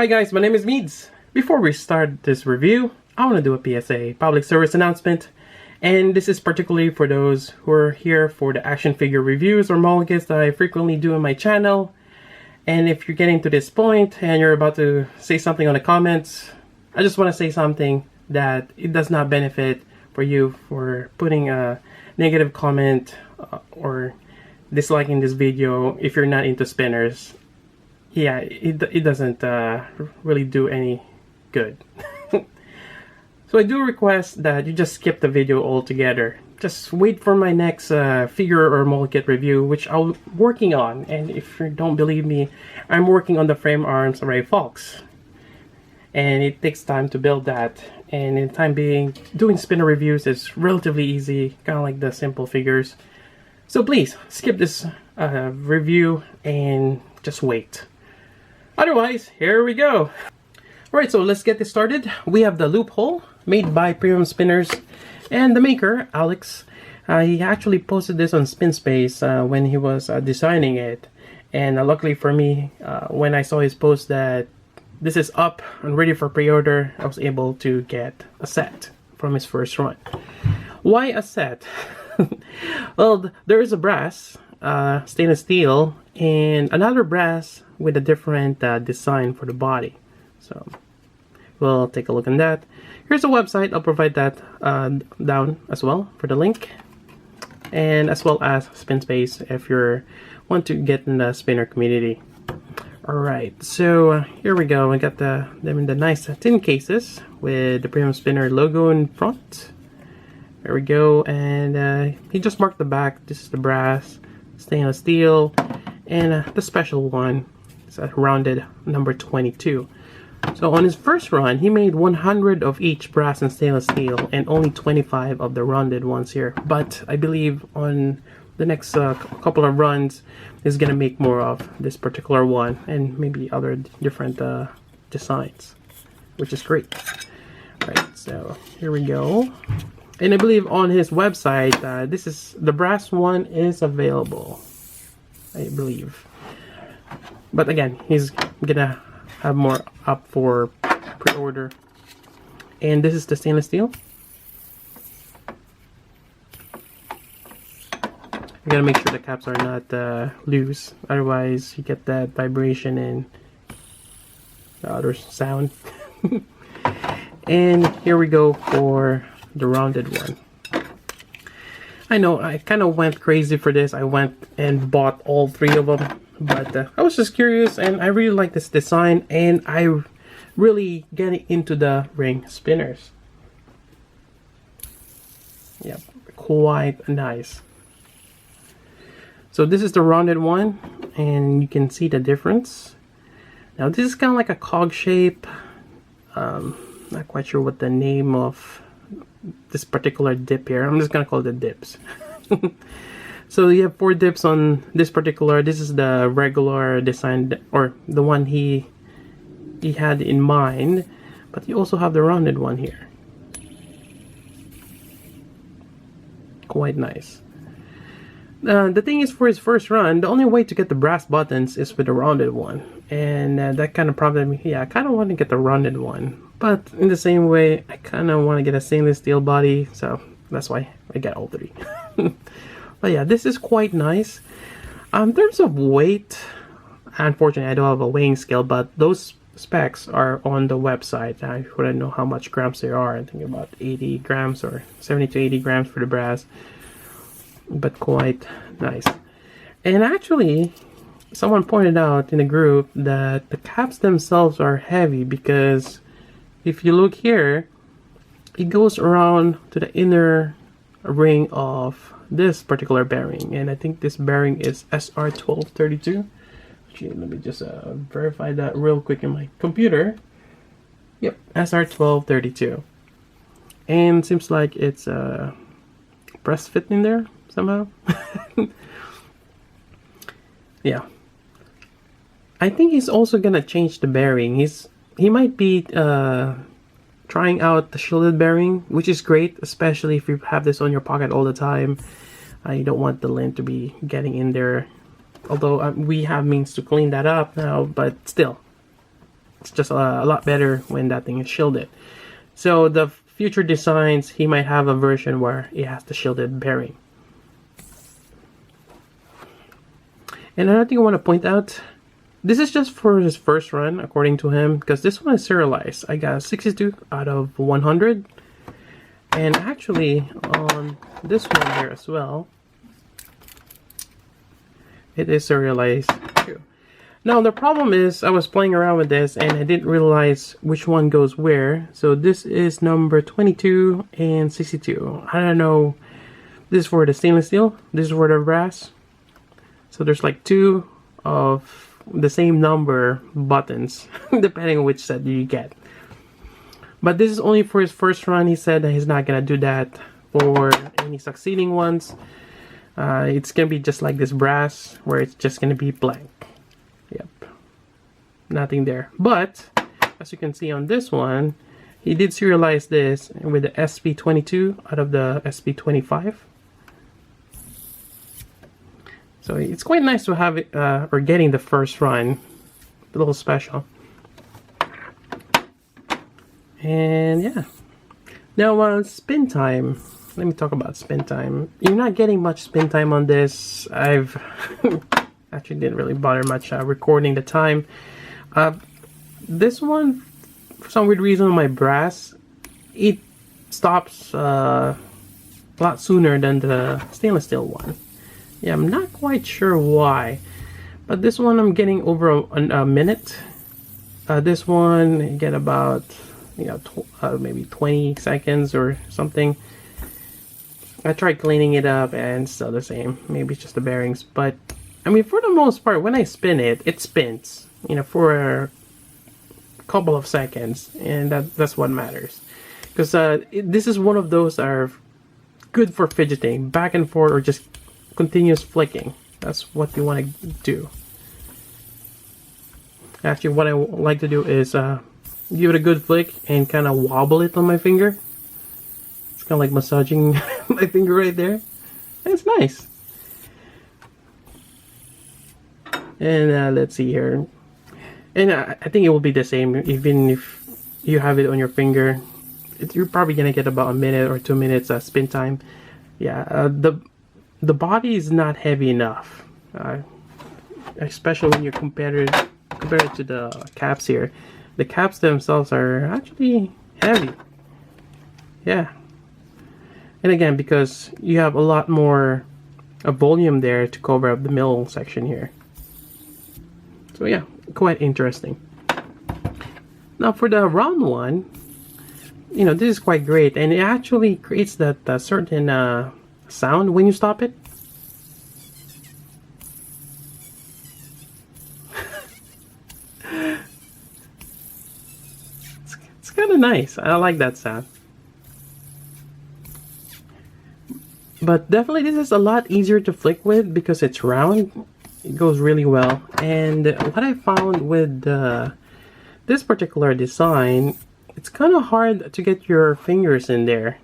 Hi guys, my name is Meads. Before we start this review, I want to do a PSA, public service announcement. And this is particularly for those who are here for the action figure reviews or mulligans that I frequently do on my channel. And if you're getting to this point and you're about to say something on the comments, I just want to say something that it does not benefit for you for putting a negative comment or disliking this video if you're not into spinners. Yeah, it doesn't really do any good. So I do request that you just skip the video altogether. Just wait for my next figure or mulligan review, which I'm working on. And if you don't believe me, I'm working on the frame arms array Fox. And it takes time to build that. And in the time being, doing spinner reviews is relatively easy, kind of like the simple figures. So please, skip this review and just wait. Otherwise, here we go. Alright, so let's get this started. We have the Loophole, made by PremiumSpinnners, and the maker, Alex. He actually posted this on SpinSpace when he was designing it. And luckily for me, when I saw his post that this is up and ready for pre-order, I was able to get a set from his first run. Why a set? Well, there is a brass, stainless steel, and another brass with a different design for the body. So we'll take a look at that. Here's a website. I'll provide that down as well for the link, and as well as SpinSpace if you want to get in the spinner community. Alright, so here we go. We got them in the nice tin cases with the PremiumSpinner logo in front. There we go, and he just marked the back. This is the brass, stainless steel, and the special one. It's a rounded number 22. So on his first run, he made 100 of each brass and stainless steel, and only 25 of the rounded ones here. But I believe on the next couple of runs, he's gonna make more of this particular one, and maybe other different designs, which is great. Right, so here we go. And I believe on his website, this is the brass one is available, I believe. But again, he's gonna have more up for pre-order. And this is the stainless steel. You gotta make sure the caps are not loose, otherwise you get that vibration and the other sound. And here we go for the rounded one. I know I kind of went crazy for this. I went and bought all three of them, but I was just curious, and I really like this design, and I really get into the ring spinners. Yep, quite nice. So this is the rounded one, and you can see the difference. Now this is kind of like a cog shape. Not quite sure what the name of this particular dip here. I'm just gonna call it dips. So you have 4 dips on this particular. This is the regular design, or the one he had in mind, but you also have the rounded one here. Quite nice. The thing is, for his first run, the only way to get the brass buttons is with the rounded one, and that kind of prompted me. Yeah, I kind of want to get the rounded one, but in the same way, I kind of want to get a stainless steel body, so that's why I got all 3. But yeah, this is quite nice. In terms of weight, unfortunately, I don't have a weighing scale, but those specs are on the website. I wouldn't know how much grams they are. I think about 80 grams or 70 to 80 grams for the brass, but quite nice. And actually, someone pointed out in the group that the caps themselves are heavy, because if you look here, it goes around to the inner ring of this particular bearing, and I think this bearing is SR1232. Actually, let me just verify that real quick in my computer. Yep, SR1232. And seems like it's press fit in there somehow. Yeah, I think he's also gonna change the bearing. He might be trying out the shielded bearing, which is great, especially if you have this on your pocket all the time. You don't want the lint to be getting in there, although we have means to clean that up now, but still, it's just a lot better when that thing is shielded. So the future designs, he might have a version where it has the shielded bearing. And another thing I want to point out, this is just for his first run, according to him, because this one is serialized. I got 62 out of 100. And actually, on this one here as well, it is serialized too. Now, the problem is, I was playing around with this and I didn't realize which one goes where. So this is number 22 and 62. I don't know. This is for the stainless steel. This is for the brass. So there's like two of the same number buttons, depending on which set you get. But this is only for his first run. He said that he's not gonna do that for any succeeding ones. It's gonna be just like this brass, where it's just gonna be blank. Yep, nothing there. But as you can see on this one, he did serialize this with the SP22 out of the SP25. So it's quite nice to have it, or getting the first run, a little special. And yeah. Now spin time. Let me talk about spin time. You're not getting much spin time on this. I've actually didn't really bother much recording the time. This one, for some weird reason, on my brass, it stops a lot sooner than the stainless steel one. Yeah, I'm not quite sure why, but this one I'm getting over a minute. This one you get about, you know, maybe 20 seconds or something. I tried cleaning it up and still the same. Maybe it's just the bearings, but I mean, for the most part, when I spin it, it spins, you know, for a couple of seconds, and that's what matters. Because this is one of those that are good for fidgeting, back and forth, or just continuous flicking. That's what you want to do. Actually, what I like to do is give it a good flick and kind of wobble it on my finger. It's kind of like massaging my finger right there. It's nice. And let's see here. And I think it will be the same even if you have it on your finger. You're probably gonna get about a minute or 2 minutes spin time. Yeah, the body is not heavy enough, especially when you compare it to the caps here. The caps themselves are actually heavy. Yeah. And again, because you have a lot more volume there to cover up the middle section here. So yeah, quite interesting. Now for the round one, you know, this is quite great, and it actually creates that certain sound when you stop it. It's kind of nice. I like that sound. But definitely this is a lot easier to flick with because it's round. It goes really well. And what I found with this particular design, it's kind of hard to get your fingers in there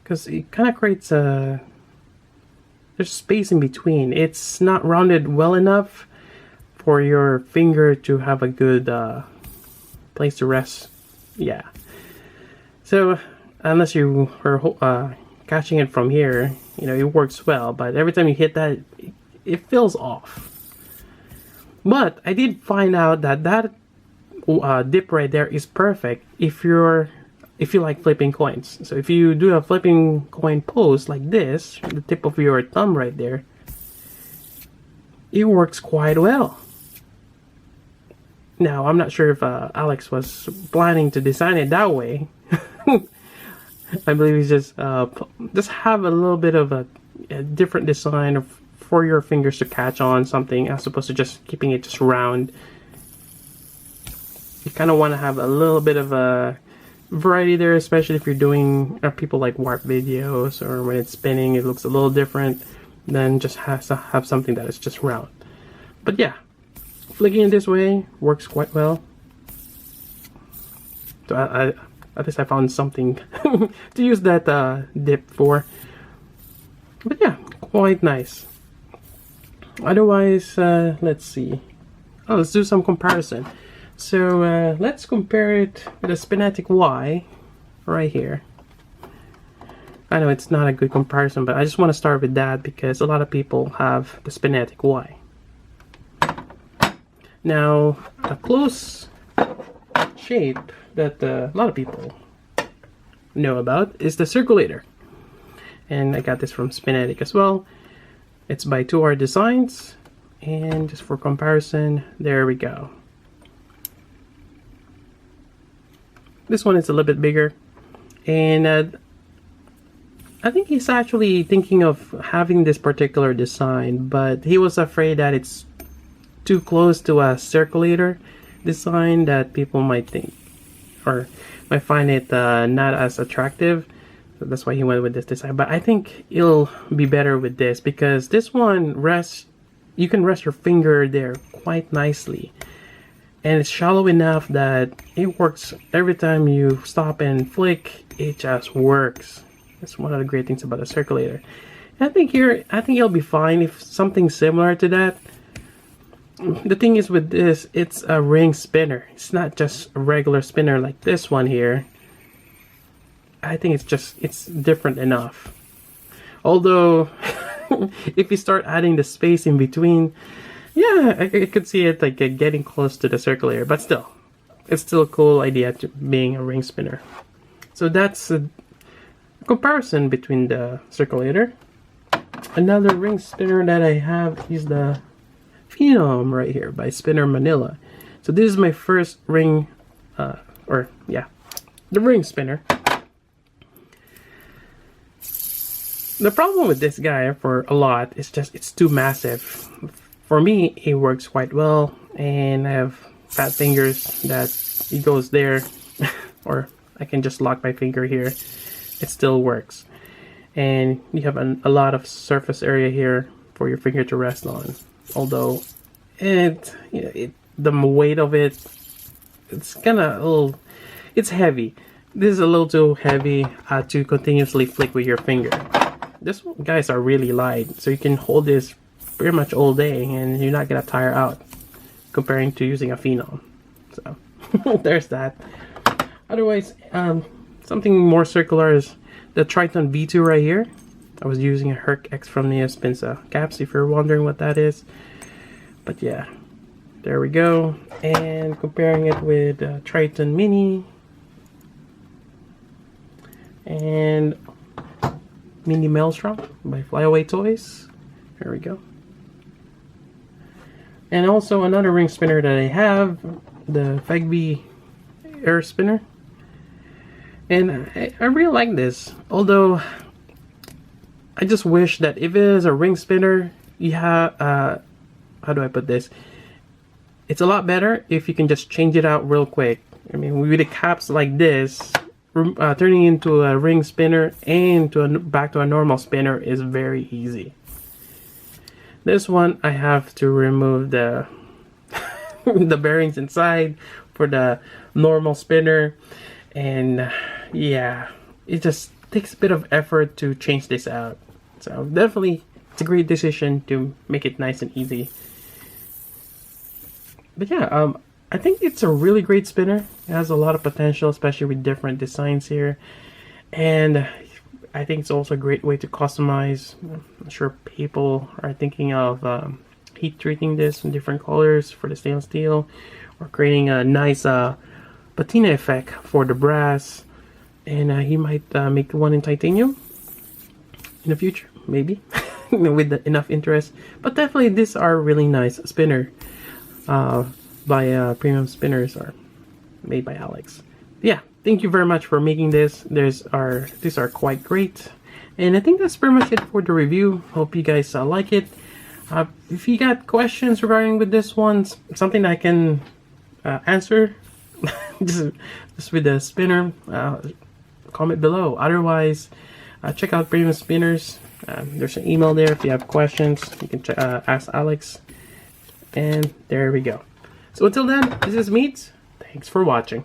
because it kind of creates there's space in between. It's not rounded well enough for your finger to have a good place to rest. Yeah. So unless you are catching it from here, you know, it works well. But every time you hit that, it feels off. But I did find out that dip right there is perfect if you like flipping coins. So if you do a flipping coin pose like this, the tip of your thumb right there, it works quite well. Now I'm not sure if Alex was planning to design it that way. I believe he's just have a little bit of a different design for your fingers to catch on something as opposed to just keeping it just round. You kind of want to have a little bit of a variety there, especially if you're doing people like warp videos, or when it's spinning it looks a little different than just has to have something that is just round. But yeah, flicking it this way works quite well. So at least I found something to use that dip for. But yeah, quite nice. Otherwise, let's see. Oh, let's do some comparison. So let's compare it with the Spinnatic Y right here. I know it's not a good comparison, but I just want to start with that because a lot of people have the Spinnatic Y. Now, a close shape that a lot of people know about is the Circulator. And I got this from Spinnatic as well. It's by 2R Designs. And just for comparison, there we go. This one is a little bit bigger. And I think he's actually thinking of having this particular design, but he was afraid that it's too close to a Circulator design that people might think or might find it not as attractive. So that's why he went with this design. But I think it'll be better with this because this one you can rest your finger there quite nicely. And it's shallow enough that it works every time you stop and flick, it just works. That's one of the great things about the Circulator. And I think it'll be fine if something similar to that. The thing is with this, it's a ring spinner. It's not just a regular spinner like this one here. I think it's different enough. Although, if you start adding the space in between, yeah, I could see it like getting close to the Circulator. But still, it's still a cool idea to being a ring spinner. So that's a comparison between the Circulator. Another ring spinner that I have is the Phenom right here by Spinner Manila. So this is my first ring, the ring spinner. The problem with this guy for a lot is just it's too massive. For me, it works quite well, and I have fat fingers that it goes there, or I can just lock my finger here. It still works, and you have a lot of surface area here for your finger to rest on. Although the weight of it, it's kind of a little, it's heavy. This is a little too heavy to continuously flick with your finger. These guys are really light, so you can hold this pretty much all day and you're not gonna tire out comparing to using a Phenom. So there's that. Otherwise, something more circular is the Triton V2 right here. I was using a Herc X from the Spinsa caps, if you're wondering what that is. But yeah, there we go. And comparing it with Triton Mini and Mini Maelstrom by Flyaway Toys. There we go. And also another ring spinner that I have, the Fegby Air Spinner. And I really like this, although I just wish that if it is a ring spinner, you have, how do I put this? It's a lot better if you can just change it out real quick. I mean, with the caps like this, turning into a ring spinner and back to a normal spinner is very easy. This one, I have to remove the the bearings inside for the normal spinner, and yeah, it just takes a bit of effort to change this out. So definitely, it's a great decision to make it nice and easy. But yeah, I think it's a really great spinner. It has a lot of potential, especially with different designs here. And I think it's also a great way to customize. I'm sure people are thinking of heat treating this in different colors for the stainless steel, or creating a nice patina effect for the brass. And he might make one in titanium in the future, maybe, with enough interest. But definitely, these are really nice spinner by PremiumSpinnners, or made by Alex. Yeah, thank you very much for making this. These are quite great. And I think that's pretty much it for the review. Hope you guys like it. If you got questions regarding with this one, something I can answer just with the spinner, comment below. Otherwise, check out PremiumSpinnners. There's an email there if you have questions. You can ask Alex. And there we go. So until then, this is Meats. Thanks for watching.